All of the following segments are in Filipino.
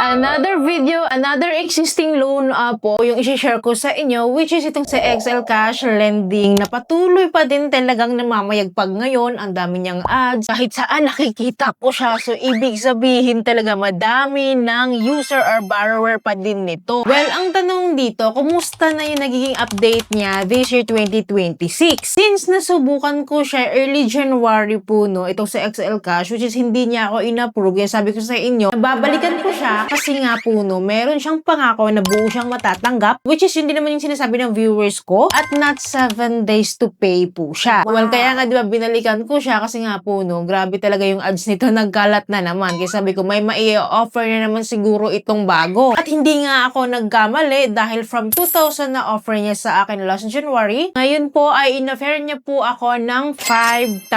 Another video, another existing loan po yung isi-share ko sa inyo, which is itong sa XL Cash Lending na patuloy pa din talagang namamayagpag ngayon. Ang dami niyang ads. Kahit saan nakikita ko siya. So, ibig sabihin talaga madami ng user or borrower pa din nito. Well, ang tanong dito, kumusta na yung nagiging update niya this year 2026? Since nasubukan ko siya early January po, no, itong sa XL Cash, which is hindi niya ako in-approve. Kaya sabi ko sa inyo, babalikan ko siya kasi nga po, no, meron siyang pangako na buo siyang matatanggap, which is hindi naman yung sinasabi ng viewers ko, at not 7 days to pay po siya. Well, kaya nga diba binalikan ko siya kasi nga po, no, grabe talaga yung ads nito, nagkalat na naman. Kaya sabi ko, may mai-offer na naman siguro itong bago. At hindi nga ako nagkamali dahil from 2,000 na offer niya sa akin last January, ngayon po ay in-offer niya po ako ng 5,000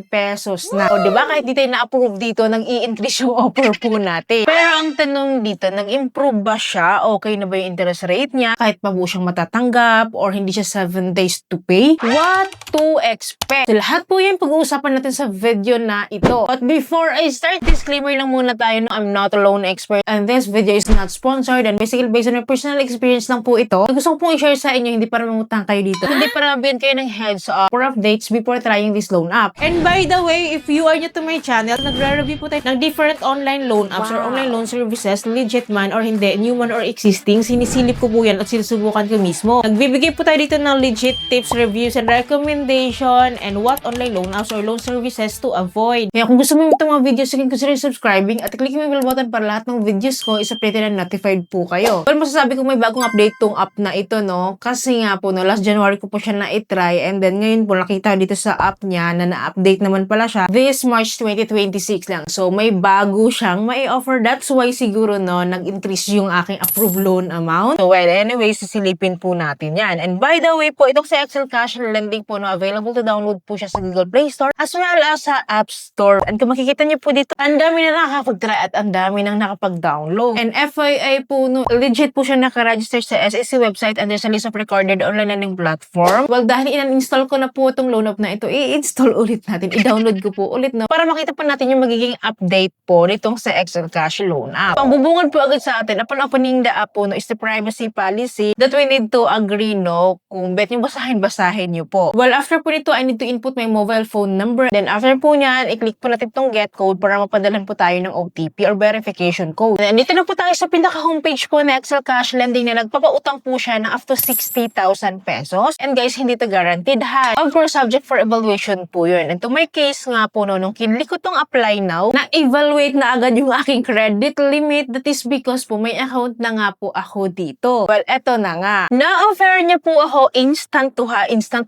pesos na. O diba, kahit di tayo na-approve dito, nag-i-increase yung offer po natin. Pero ang tanong dito, nag-improve ba siya? Okay na ba yung interest rate niya? Kahit pa po siyang matatanggap or hindi siya 7 days to pay? What to expect? So, lahat po yan pag-uusapan natin sa video na ito. But before I start, disclaimer lang muna tayo, no? I'm not a loan expert and this video is not sponsored and basically based on my personal experience lang po ito. Gusto ko pong i-share sa inyo, hindi para mangutang kayo dito. Hindi para mabigyan kayo ng heads up for updates before trying this loan app. And by the way, if you are new to my channel, nagre-review po tayo ng different online loan apps or online loan services, legit man or hindi, new man or existing, sinisilip ko po yan at sinusubukan ko mismo. Nagbibigay po tayo dito ng legit tips, reviews, and recommendation and what online loan apps or loan services to avoid. Kaya kung gusto mo itong mga videos, sige consider subscribing at click yung bell button para lahat ng videos ko is-updated and notified po kayo. Pero masasabi ko may bagong update tong app na ito, no? Kasi nga po, no, last January ko po siya na-try and then ngayon po nakita dito sa app niya na na-update naman pala siya this March 2026 lang. So, may bago siyang mai-offer. That's why siguro, no, nag-increase yung aking approved loan amount. So, well, anyway, sisilipin po natin yan. And by the way po, itong sa XL Cash Lending po, no, available to download po siya sa Google Play Store as well as sa App Store. And kung makikita niyo po dito, ang dami na nakakapag-try at ang dami nang nakapag-download. And FYI po, no, legit po siya naka-register sa SEC website and there's a list of recorded online lending platform. Well, dahil in-install ko na po itong loan app na ito, i-install ulit natin, i-download ko po ulit, no, para makita pa natin yung magiging update po nitong sa XL Cash Loan app. Pangbubungad po agad sa atin, upon opening the app po, no, is the privacy policy that we need to agree, no, kung bet nyo basahin nyo po. Well, after po nito, I need to input my mobile phone number. Then after po niyan, i-click po natin itong get code para mapadalan po tayo ng OTP or verification code. And dito na po tayo sa pinaka-homepage po na XL Cash Lending na nagpapautang po siya ng up to 60,000 pesos. And guys, hindi to guaranteed ha. Of course, subject for evaluation po yun. And to my case nga po, no, nung kinlik ko tong apply now, na-evaluate na agad yung aking credit limit. That is because po may account na nga po ako dito. Well, eto na nga. Na-offer niya po ako instant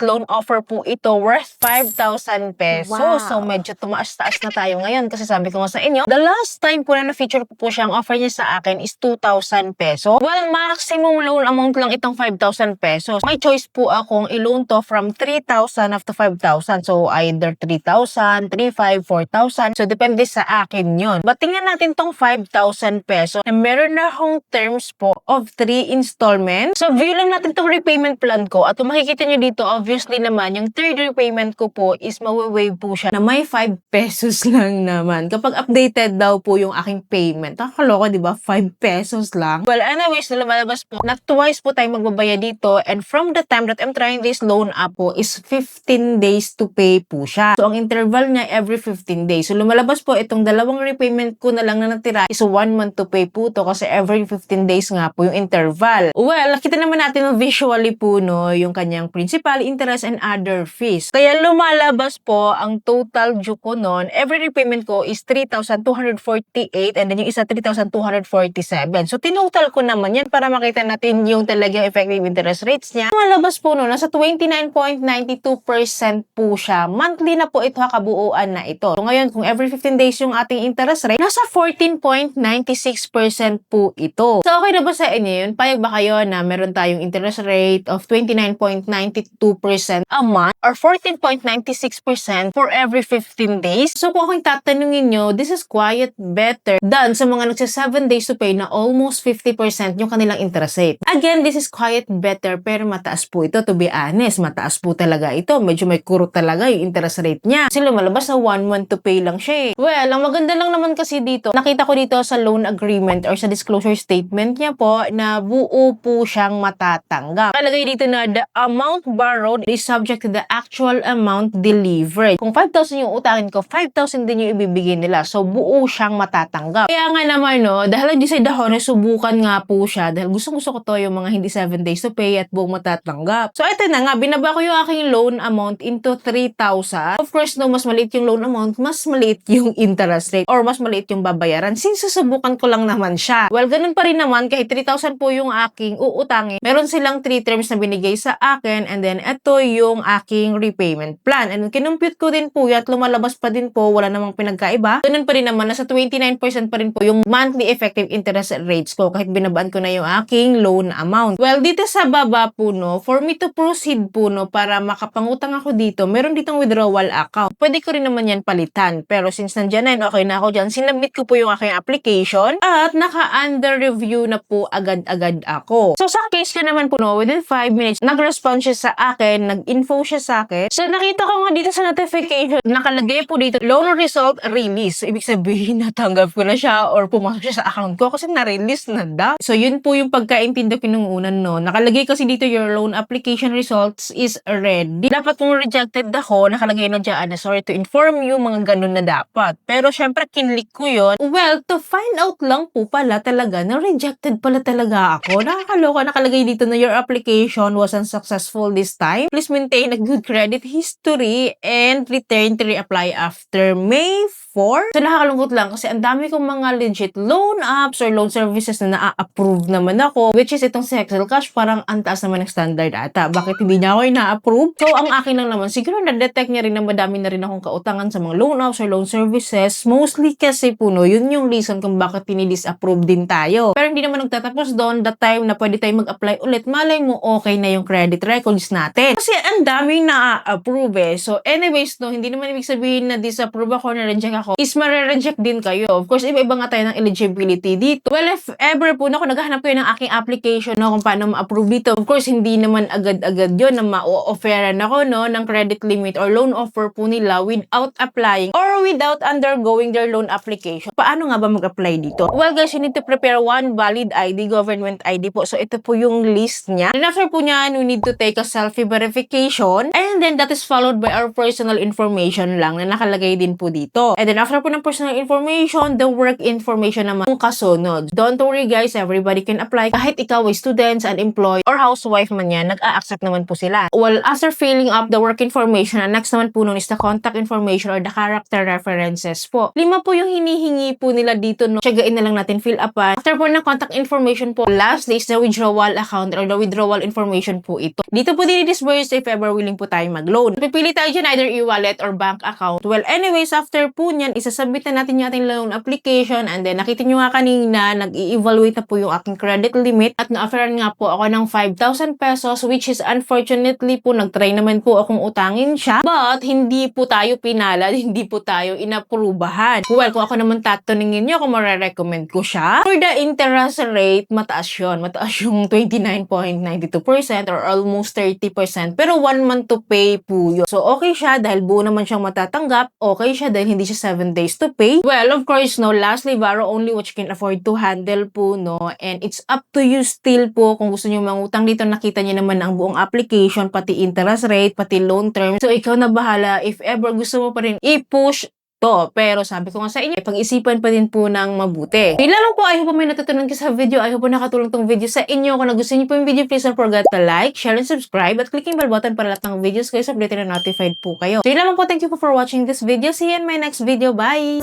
loan offer po ito worth 5,000 pesos. Wow. So, medyo tumaas-taas na tayo ngayon kasi sabi ko nga sa inyo, the last time po na na-feature po siya, ang offer niya sa akin is 2,000 pesos. Well, maximum loan amount lang itong 5,000 pesos. May choice po akong i-loan to from 3,000 up to 5,000. So, either 3,000, 3,500, 4,000. So, depende sa akin yun. But tingnan natin tong 5,000 pesos na meron na akong terms po of 3 installments. So, view lang natin tong repayment plan ko. At kung makikita nyo dito, obviously naman, yung third repayment ko po is mawa-waive po siya na may 5 pesos lang naman. Kapag updated daw po yung aking payment. Nakakaloka, di ba? 5 pesos lang. Well, anyways, lumalabas po na twice po tayo magbabayad dito. And from the time that I'm trying this loan app po is 15 days to pay po siya. So, ang interval niya every 15 days. So, lumalabas po itong dalawang repayment ko na lang na natira is 1 month to pay po to kasi every 15 days nga po yung interval. Well, nakita naman natin visually po, no, yung kanyang principal, interest, and other fees. Kaya lumalabas po ang total due ko nun. Every repayment ko is 3,248 and then yung isa 3,247. So, tinotal ko naman yan para makita natin yung talagang effective interest rates niya. Lumalabas po, no, nasa 29.92% po siya. Monthly na po ito, kabuuan na ito. So, ngayon, kung every 15 days yung ating interest rate, nasa 14.96% po ito. So, okay na ba sa inyo yun? Payag ba kayo na meron tayong interest rate of 29.92% a month or 14.96% for every 15 days? So, kung akong tatanungin nyo, this is quite better than sa mga nagsa 7 days to pay na almost 50% yung kanilang interest rate. Again, this is quite better pero mataas po ito, to be honest. Mataas po talaga ito. Medyo may kurot talaga yung interest rate niya. Kasi lumalabas na 1 month to pay lang siya eh. Well, ang maganda lang naman kasi dito, nakita ko dito sa loan loan agreement or sa disclosure statement niya po na buo po siyang matatanggap. Nakalagay dito na the amount borrowed is subject to the actual amount delivered. Kung 5,000 yung utangin ko, 5,000 din yung ibibigay nila. So, buo siyang matatanggap. Kaya nga naman, no, dahil nag-decide ako na subukan nga po siya dahil gustong-gusto ko to yung mga hindi 7 days to pay at buong matatanggap. So, ito na nga, binaba ko yung aking loan amount into 3,000. Of course, no, mas maliit yung loan amount, mas maliit yung interest rate or mas maliit yung babayaran since susubukan ko lang naman siya. Well, ganun pa rin naman kahit 3,000 po yung aking uutangin. Meron silang 3 terms na binigay sa akin and then ito yung aking repayment plan. And kinumpute ko din po yan at lumalabas pa din po, wala namang pinagkaiba. Ganun pa rin naman, nasa 29% pa rin po yung monthly effective interest rates ko kahit binabaan ko na yung aking loan amount. Well, dito sa baba po, no, for me to proceed po, no, para makapangutang ako dito, meron ditong withdrawal account. Pwede ko rin naman yan palitan. Pero since nandyan na yun, okay na ako dyan, sinabit ko po yung aking application at naka-under review na po agad-agad ako. So, sa case ko naman po, no, within 5 minutes, nag-respond siya sa akin, nag-info siya sa akin. So, nakita ko nga dito sa notification, nakalagay po dito, loan result release. Ibig sabihin, natanggap ko na siya or pumasok siya sa account ko kasi na-release na daw. So, yun po yung pagkaintindi ko nung unan, no. Nakalagay kasi dito, your loan application results is ready. Dapat kung rejected ako, nakalagay na dyan, sorry to inform you, mga ganun na dapat. Pero, syempre, kinlik ko yun. Well, to find out lang po pala talaga na rejected pala talaga ako. Nakakaloka, nakalagay dito na your application was unsuccessful this time. Please maintain a good credit history and return to reapply after May 4. So, nakakalungkot lang kasi ang dami kong mga legit loan apps or loan services na na-approve naman ako, which is itong si Excel Cash, parang antaas naman ng standard ata. Bakit hindi niya ako na-approve? So, ang akin lang naman, siguro na-detect niya rin na madami na rin akong kautangan sa mga loan apps or loan services. Mostly kasi po, no, yun yung reason kung bakit tinidisapprove din tayo. Pero hindi naman nagtatapos doon, the time na pwede tayo mag-apply ulit, malay mo okay na yung credit records natin. Kasi ang daming na-approve eh. So, anyways, no, hindi naman ibig sabihin na disapprove ako, na-reject ako, is mare-reject din kayo. Of course, iba-iba nga tayo ng eligibility dito. Well, if ever po, no, kung naghahanap kayo ng aking application, no, kung paano ma-approve dito, of course, hindi naman agad-agad yun na ma-offeran ako, no, ng credit limit or loan offer po nila without applying or without undergoing their loan application. Paano nga ba mag-apply dito? Well, guys, you need to prepare one valid ID, government ID po. So, ito po yung list niya. And after po niyan, we need to take a selfie verification and then that is followed by our personal information lang na nakalagay din po dito. And then after po ng personal information, the work information naman yung kasunod. Don't worry guys, everybody can apply. Kahit ikaw ay students, unemployed, or housewife man yan, nag-a-accept naman po sila. Well, after filling up the work information, ang next naman po nun is the contact information or the character references po. 5 po yung hinihingi po nila dito, no. Tiyagain na lang natin fill upan. After po ng contact information po, last is the withdrawal account or the withdrawal information po ito. Dito po dinidisburse if ever willing po tayo mag-loan. Pipili tayo dyan either e-wallet or bank account. Well, anyways, after po niyan, isasubmit na natin yung ating loan application and then nakita nyo nga kanina, nag-i-evaluate na po yung aking credit limit at na-offeran nga po ako ng 5,000 pesos which is unfortunately po, nag-try naman po akong utangin siya but hindi po tayo pinalad, hindi po tayo inaprubahan. Well, kung ako naman tatanungin nyo kung marirecommend ko siya, for the interest rate, mataas yun. Mataas yung 29.92% or almost 30%. Pero 1 month to pay po yun. So, okay siya dahil buo naman siyang matatanggap. Okay siya dahil hindi siya 7 days to pay. Well, of course, no, lastly, borrow only what you can afford to handle po, no. And it's up to you still po kung gusto nyo mangutang dito. Nakita nyo naman ang buong application, pati interest rate, pati loan term. So, ikaw na bahala. If ever gusto mo pa rin i-push to. Pero sabi ko nga sa inyo, pag-isipan pa din po ng mabuti. Yun lang po, I hope may natutunan ka sa video. I hope po nakatulong tong video sa inyo. Kung nagustuhan niyo po yung video, please don't forget to like, share, and subscribe. At clicking bell button para lahat ng videos kayo updated na notified po kayo. So yun lang po, thank you po for watching this video. See you in my next video. Bye!